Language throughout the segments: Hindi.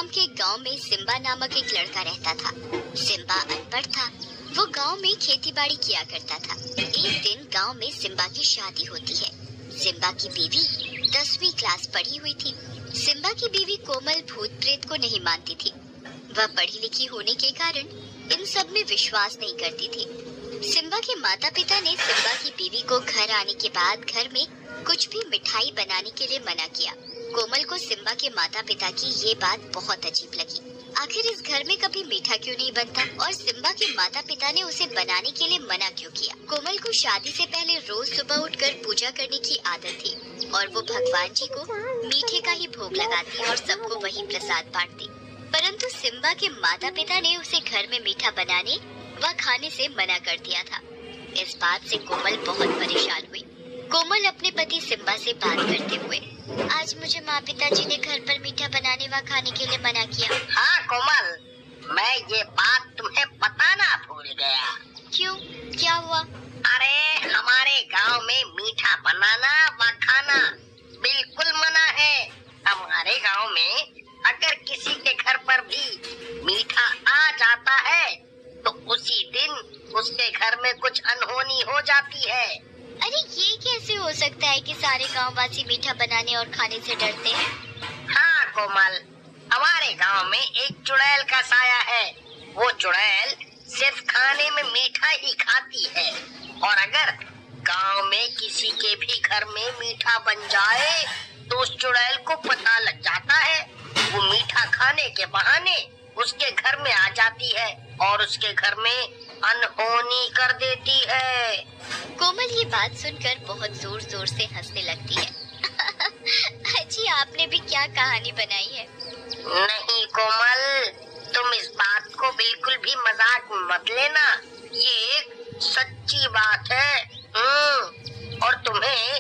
नाम के गांव में सिम्बा नामक एक लड़का रहता था। सिम्बा अनपढ़ था। वो गांव में खेतीबाड़ी किया करता था। एक दिन गांव में सिम्बा की शादी होती है। सिम्बा की बीवी 10वीं क्लास पढ़ी हुई थी। सिम्बा की बीवी कोमल भूत प्रेत को नहीं मानती थी। वह पढ़ी लिखी होने के कारण इन सब में विश्वास नहीं करती थी। सिम्बा के माता पिता ने सिम्बा की बीवी को घर आने के बाद घर में कुछ भी मिठाई बनाने के लिए मना किया। कोमल को सिम्बा के माता पिता की ये बात बहुत अजीब लगी। आखिर इस घर में कभी मीठा क्यों नहीं बनता और सिम्बा के माता पिता ने उसे बनाने के लिए मना क्यों किया। कोमल को शादी से पहले रोज सुबह उठकर पूजा करने की आदत थी और वो भगवान जी को मीठे का ही भोग लगाती और सबको वही प्रसाद बांटती। परंतु सिम्बा के माता पिता ने उसे घर में मीठा बनाने व खाने से मना कर दिया था। इस बात से कोमल बहुत परेशान हुई। कोमल अपने पति सिम्बा से बात करते हुए, आज मुझे माँ पिताजी ने घर पर मीठा बनाने व खाने के लिए मना किया। हाँ कोमल, मैं ये बात तुम्हें बताना भूल गया। क्यों, क्या हुआ? अरे हमारे गांव में मीठा बनाना व खाना बिल्कुल मना है। हमारे गांव में अगर किसी के घर पर भी मीठा आ जाता है तो उसी दिन उसके घर में कुछ अनहोनी हो जाती है। अरे ये कैसे हो सकता है कि सारे गांववासी मीठा बनाने और खाने से डरते हैं? हाँ कोमल, हमारे गांव में एक चुड़ैल का साया है। वो चुड़ैल सिर्फ खाने में मीठा ही खाती है और अगर गांव में किसी के भी घर में मीठा बन जाए तो उस चुड़ैल को पता लग जाता है। वो मीठा खाने के बहाने उसके घर में आ जाती है और उसके घर में अनहोनी कर देती है। कोमल ये बात सुनकर बहुत जोर जोर से हंसने लगती है। अजी आपने भी क्या कहानी बनाई है? नहीं कोमल, तुम इस बात को बिल्कुल भी मजाक मत लेना। ये एक सच्ची बात है। और तुम्हें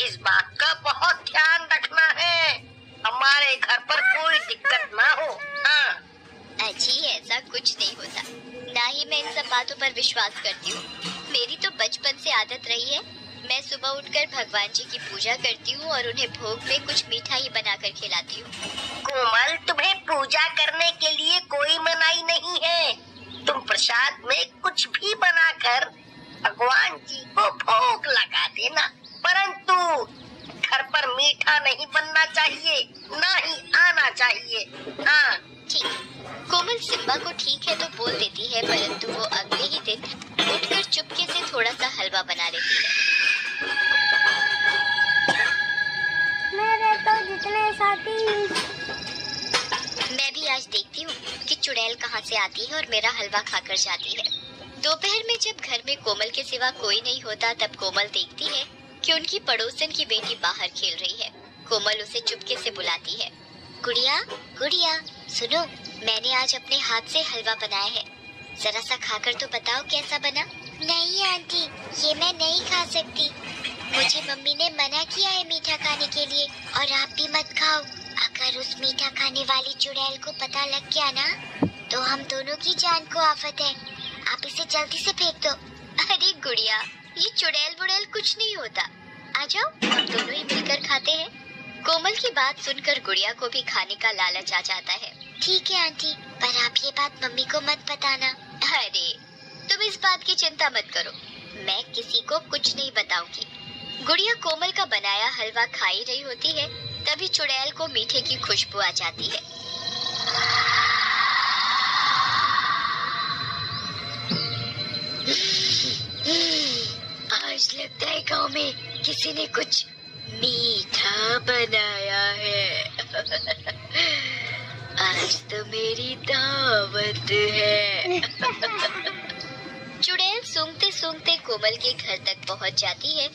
इस बात का बहुत ध्यान रखना है, हमारे घर पर कोई दिक्कत ना हो। हाँ अजी ऐसा कुछ नहीं होता, ना ही मैं इन सब बातों पर विश्वास करती हूँ। मेरी तो बचपन से आदत रही है। मैं सुबह उठकर भगवान जी की पूजा करती हूँ और उन्हें भोग में कुछ मीठा ही बनाकर खिलाती हूँ। कोमल, तुम्हें पूजा करने के लिए कोई मनाही नहीं है। तुम प्रसाद में कुछ भी बनाकर भगवान जी को भोग लगा देना, परंतु घर पर मीठा नहीं बनना चाहिए, ना ही आना चाहिए। हाँ ठीक। कोमल सिम्बा को ठीक है तो बोल देती है, परंतु वो अगले ही दिन उठकर चुपके से थोड़ा सा हलवा बना लेती है। मेरे तो जितने साथी। मैं भी आज देखती हूँ कि चुड़ैल कहाँ से आती है और मेरा हलवा खाकर जाती है। दोपहर में जब घर में कोमल के सिवा कोई नहीं होता तब कोमल देखती है कि उनकी पड़ोसन की बेटी बाहर खेल रही है। कोमल उसे चुपके से बुलाती है, गुड़िया गुड़िया सुनो, मैंने आज अपने हाथ से हलवा बनाया है, जरा सा खाकर तो बताओ कैसा बना। नहीं आंटी, ये मैं नहीं खा सकती। मुझे मम्मी ने मना किया है मीठा खाने के लिए और आप भी मत खाओ। अगर उस मीठा खाने वाली चुड़ैल को पता लग गया ना तो हम दोनों की जान को आफत है। आप इसे जल्दी से फेंक दो। अरे गुड़िया, ये चुड़ैल बुड़ैल कुछ नहीं होता, आ जाओ हम दोनों ही मिलकर खाते हैं। कोमल की बात सुनकर गुड़िया को भी खाने का लालच आ जाता है। ठीक है आंटी, पर आप ये बात मम्मी को मत बताना। अरे तुम इस बात की चिंता मत करो, मैं किसी को कुछ नहीं बताऊंगी। गुड़िया कोमल का बनाया हलवा खाई रही होती है, तभी चुड़ैल को मीठे की खुशबू आ जाती है। आज लगता है गांव में किसी ने कुछ मीठा बनाया है। आज तो मेरी दावत है। चुड़ैल सूंघते सूंघते कोमल के घर तक पहुंच जाती है।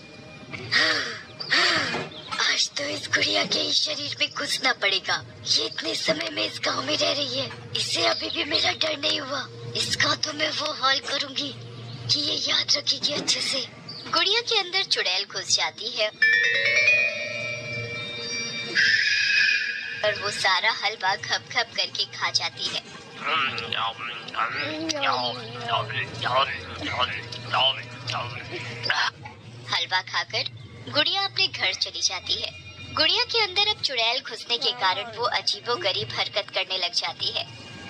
आज तो इस गुड़िया के ही शरीर में घुसना पड़ेगा। ये इतने समय में इस गांव में रह रही है, इसे अभी भी मेरा डर नहीं हुआ। इसका तो मैं वो हाल करूंगी कि ये याद रखेगी अच्छे से। गुड़िया के अंदर चुड़ैल घुस जाती है और वो सारा हलवा खप खप करके खा जाती है। हलवा खाकर गुड़िया अपने घर चली जाती है। गुड़िया के अंदर अब चुड़ैल घुसने के कारण वो अजीबोगरीब हरकत करने लग जाती है।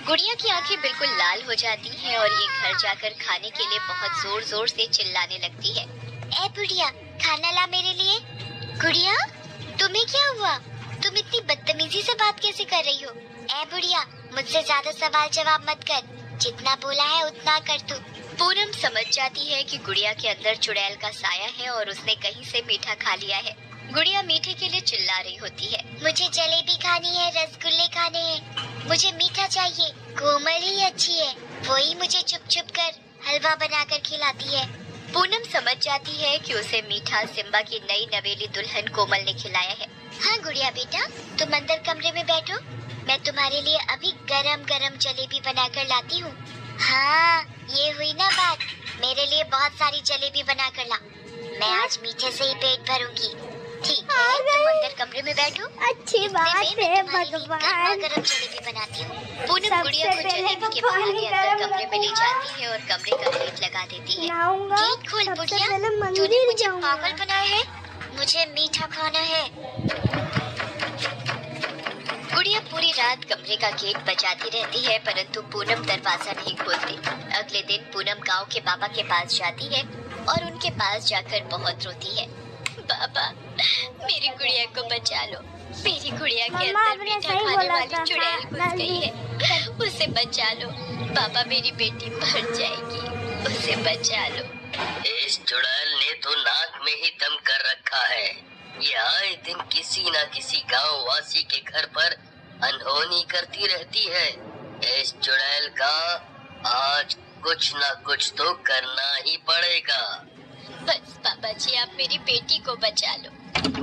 गुड़िया की आंखें बिल्कुल लाल हो जाती हैं और ये घर जाकर खाने के लिए बहुत जोर जोर से चिल्लाने लगती है। ए बुढ़िया, खाना ला मेरे लिए। गुड़िया, तुम्हें क्या हुआ? तुम इतनी बदतमीजी से बात कैसे कर रही हो? ए बुढ़िया, मुझसे ज्यादा सवाल जवाब मत कर, जितना बोला है उतना कर तू। पूनम समझ जाती है कि गुड़िया के अंदर चुड़ैल का साया है और उसने कहीं से मीठा खा लिया है। गुड़िया मीठे के लिए चिल्ला रही होती है। मुझे जलेबी खानी है, रसगुल्ले खाने हैं, मुझे मीठा चाहिए। कोमल ही अच्छी है, वही मुझे चुप चुप कर हलवा बनाकर खिलाती है। पूनम समझ जाती है कि उसे मीठा सिम्बा की नई नवेली दुल्हन कोमल ने खिलाया है। हाँ गुड़िया बेटा, तुम अंदर कमरे में बैठो, मैं तुम्हारे लिए अभी गरम गरम जलेबी बनाकर लाती हूँ। हाँ, ये हुई ना बात, मेरे लिए बहुत सारी जलेबी बनाकर ला, मैं आज मीठे से ही पेट भरूंगी। ठीक है, तुम अंदर कमरे में बैठो। अच्छी बात है भगवान। गरम जलेबी बनाती हूँ। पूनम गुड़िया को जलेबी के बहाने अंदर कमरे में ले जाती है और कमरे का गेट लगा देती है। गेट खोल बुढ़िया, तूने मुझे पागल बनाया है, मुझे मीठा खाना है। गुड़िया पूरी रात कमरे का गेट बजाती रहती है, परंतु पूनम दरवाजा नहीं खोलती। अगले दिन पूनम गांव के बाबा के पास जाती है और उनके पास जाकर बहुत रोती है। बाबा, मेरी गुड़िया को बचा लो, मेरी गुड़िया के अंदर मीठा खाने वाली चुड़ैल घुस गई है, उसे बचा लो बाबा, मेरी बेटी मर जाएगी, उसे बचा लो। इस चुड़ैल ने तो नाक में ही दम कर रखा है, ये आए दिन किसी न किसी गांव वासी के घर पर अनहोनी करती रहती है। इस चुड़ैल का आज कुछ न कुछ तो करना ही पड़ेगा। बस बाबा जी, आप मेरी बेटी को बचा लो।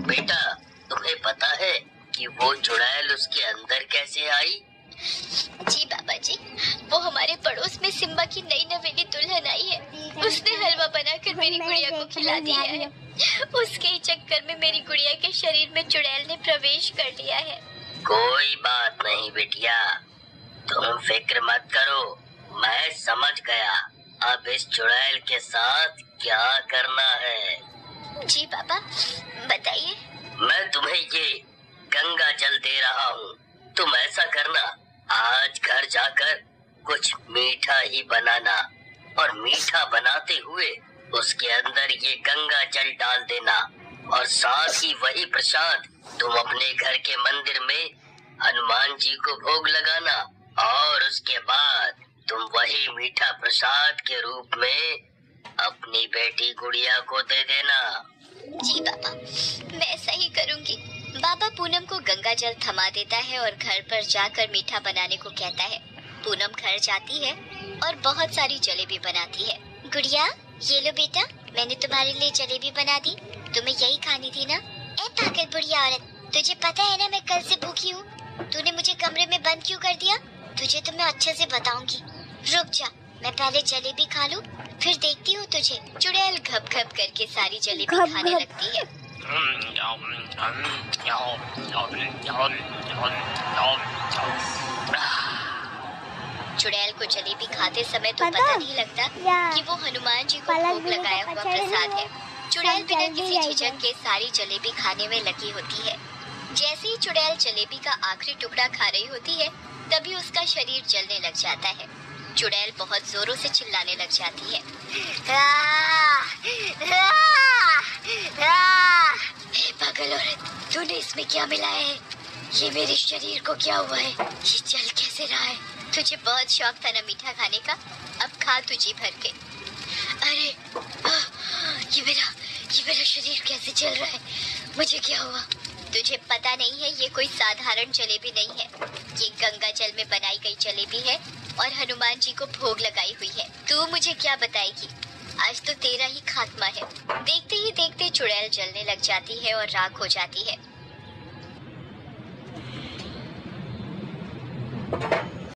बेटा, तुम्हें पता है कि वो चुड़ैल उसके अंदर कैसे आई? जी बाबा जी, वो हमारे पड़ोस में सिम्बा की नई नवेली दुल्हन आई है, उसने हलवा बनाकर मेरी गुड़िया को खिला दिया है। उसके ही चक्कर में मेरी गुड़िया के शरीर में चुड़ैल ने प्रवेश कर लिया है। कोई बात नहीं बिटिया, तुम फिक्र मत करो, मैं समझ गया अब इस चुड़ैल के साथ क्या करना है। जी बाबा, बताइए। मैं तुम्हें ये गंगा जल दे रहा हूँ, तुम ऐसा करना, आज घर जाकर कुछ मीठा ही बनाना और मीठा बनाते हुए उसके अंदर ये गंगा जल डाल देना और साथ ही वही प्रसाद तुम अपने घर के मंदिर में हनुमान जी को भोग लगाना और उसके बाद तुम वही मीठा प्रसाद के रूप में अपनी बेटी गुड़िया को दे देना। जी बाबा, मैं ऐसा ही करूँगी। बाबा पूनम को गंगा जल थमा देता है और घर पर जाकर मीठा बनाने को कहता है। पूनम घर जाती है और बहुत सारी जलेबी बनाती है। गुड़िया, ये लो बेटा, मैंने तुम्हारे लिए जलेबी बना दी, तुम्हें यही खानी थी ना? ए पागल बुढ़िया औरत, तुझे पता है ना मैं कल से भूखी हूँ, तूने मुझे कमरे में बंद क्यों कर दिया? तुझे तो मैं अच्छे से बताऊंगी, रुक जा, मैं पहले जलेबी खा लूं, फिर देखती हूँ तुझे। चुड़ैल घप घप करके सारी जलेबी खाने लगती है। चुड़ैल को जलेबी खाते समय तो पता नहीं लगता कि वो हनुमान जी को भोग लगाया हुआ प्रसाद है। चुड़ैल बिना किसी झिझक के सारी जलेबी खाने में लगी होती है। जैसे ही चुड़ैल जलेबी का आखिरी टुकड़ा खा रही होती है, तभी उसका शरीर जलने लग जाता है। चुड़ैल बहुत जोरों से चिल्लाने लग जाती है। पागल औरत, तूने इसमें क्या मिलाया है? ये मेरे शरीर को क्या हुआ है? ये जल कैसे रहा है? तुझे बहुत शौक था ना मीठा खाने का, अब खा तुझे भर के। अरे ये मेरा शरीर कैसे जल रहा है? मुझे क्या हुआ? तुझे पता नहीं है, ये कोई साधारण जलेबी नहीं है, ये गंगा जल में बनाई गई जलेबी है और हनुमान जी को भोग लगाई हुई है। तू मुझे क्या बताएगी? आज तो तेरा ही खात्मा है। देखते ही देखते चुड़ैल जलने लग जाती है और राख हो जाती है।